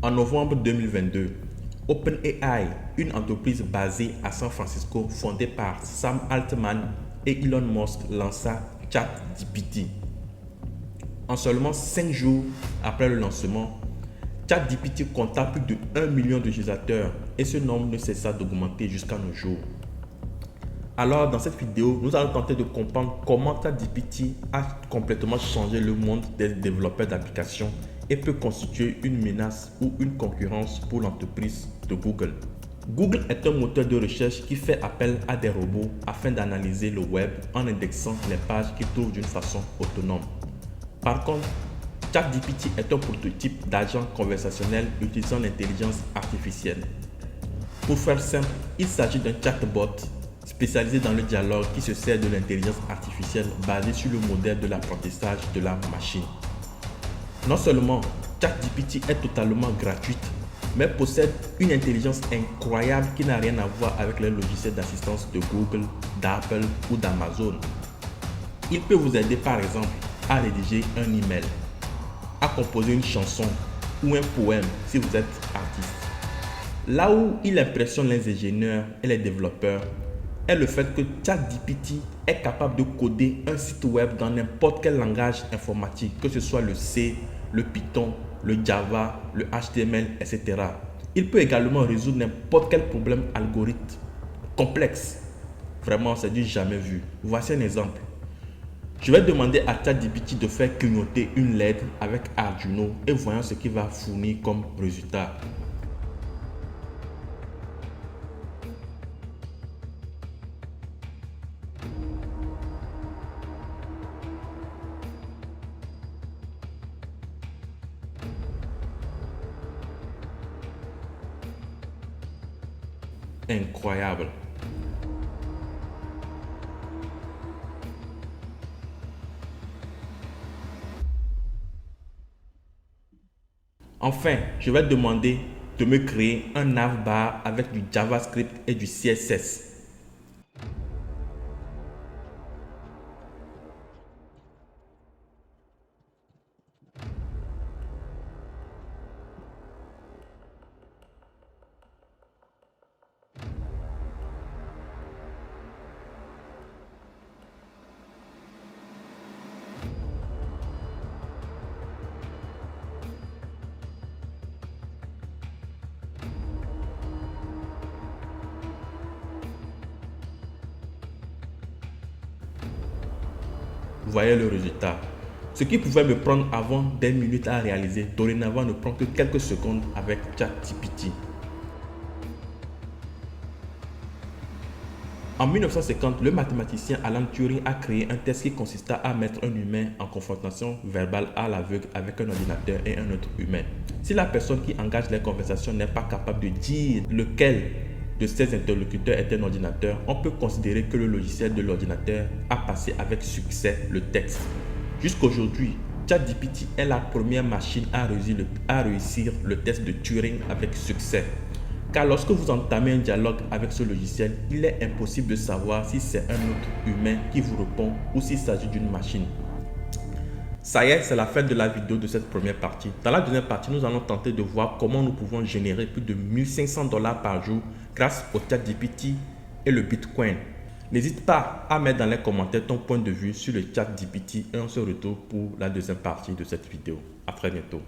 En novembre 2022, OpenAI, une entreprise basée à San Francisco fondée par Sam Altman et Elon Musk, lança ChatGPT. En seulement 5 jours après le lancement, ChatGPT compta plus de 1 million d'utilisateurs et ce nombre ne cessa d'augmenter jusqu'à nos jours. Alors, dans cette vidéo, nous allons tenter de comprendre comment ChatGPT a complètement changé le monde des développeurs d'applications et peut constituer une menace ou une concurrence pour l'entreprise de Google. Google est un moteur de recherche qui fait appel à des robots afin d'analyser le web en indexant les pages qu'il trouve d'une façon autonome. Par contre, ChatGPT est un prototype d'agent conversationnel utilisant l'intelligence artificielle. Pour faire simple, il s'agit d'un chatbot spécialisé dans le dialogue qui se sert de l'intelligence artificielle basée sur le modèle de l'apprentissage de la machine. Non seulement ChatGPT est totalement gratuite, mais possède une intelligence incroyable qui n'a rien à voir avec les logiciels d'assistance de Google, d'Apple ou d'Amazon. Il peut vous aider par exemple à rédiger un email, à composer une chanson ou un poème si vous êtes artiste. Là où il impressionne les ingénieurs et les développeurs est le fait que ChatGPT est capable de coder un site web dans n'importe quel langage informatique, que ce soit le C, le Python, le Java, le HTML, etc. Il peut également résoudre n'importe quel problème algorithmique complexe. Vraiment, c'est du jamais vu. Voici un exemple. Je vais demander à ChatGPT de faire clignoter une LED avec Arduino et voyons ce qu'il va fournir comme résultat. Incroyable. Enfin, je vais demander de me créer un navbar avec du JavaScript et du CSS. Vous voyez le résultat. Ce qui pouvait me prendre avant des minutes à réaliser, dorénavant ne prend que quelques secondes avec ChatGPT. En 1950, le mathématicien Alan Turing a créé un test qui consista à mettre un humain en confrontation verbale à l'aveugle avec un ordinateur et un autre humain. Si la personne qui engage les conversations n'est pas capable de dire lequel de ses interlocuteurs est un ordinateur, on peut considérer que le logiciel de l'ordinateur a passé avec succès le texte. Jusqu'aujourd'hui, ChatGPT est la première machine à réussir le test de Turing avec succès. Car lorsque vous entamez un dialogue avec ce logiciel, il est impossible de savoir si c'est un autre humain qui vous répond ou s'il s'agit d'une machine. Ça y est, c'est la fin de la vidéo de cette première partie. Dans la deuxième partie, nous allons tenter de voir comment nous pouvons générer plus de 1500 $ par jour grâce au ChatGPT et le Bitcoin. N'hésite pas à mettre dans les commentaires ton point de vue sur le ChatGPT et on se retrouve pour la deuxième partie de cette vidéo. À très bientôt.